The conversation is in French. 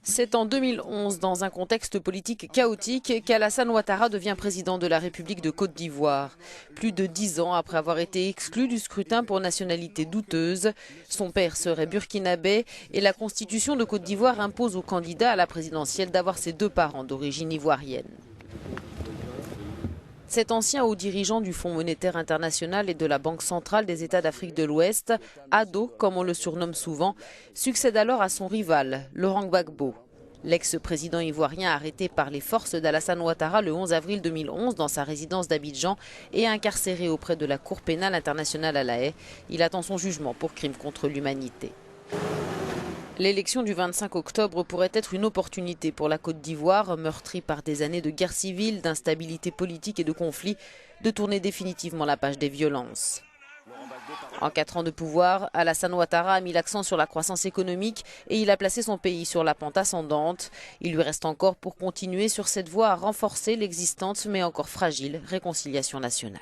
C'est en 2011, dans un contexte politique chaotique, qu'Alassane Ouattara devient président de la République de Côte d'Ivoire. Plus de 10 ans après avoir été exclu du scrutin pour nationalité douteuse, son père serait burkinabé et la constitution de Côte d'Ivoire impose aux candidats à la présidentielle d'avoir ses deux parents d'origine ivoirienne. Cet ancien haut dirigeant du Fonds monétaire international et de la Banque centrale des États d'Afrique de l'Ouest, Ado, comme on le surnomme souvent, succède alors à son rival, Laurent Gbagbo. L'ex-président ivoirien arrêté par les forces d'Alassane Ouattara le 11 avril 2011 dans sa résidence d'Abidjan et incarcéré auprès de la Cour pénale internationale à La Haye. Il attend son jugement pour crime contre l'humanité. L'élection du 25 octobre pourrait être une opportunité pour la Côte d'Ivoire, meurtrie par des années de guerre civile, d'instabilité politique et de conflits, de tourner définitivement la page des violences. En 4 ans de pouvoir, Alassane Ouattara a mis l'accent sur la croissance économique et il a placé son pays sur la pente ascendante. Il lui reste encore pour continuer sur cette voie à renforcer l'existante mais encore fragile réconciliation nationale.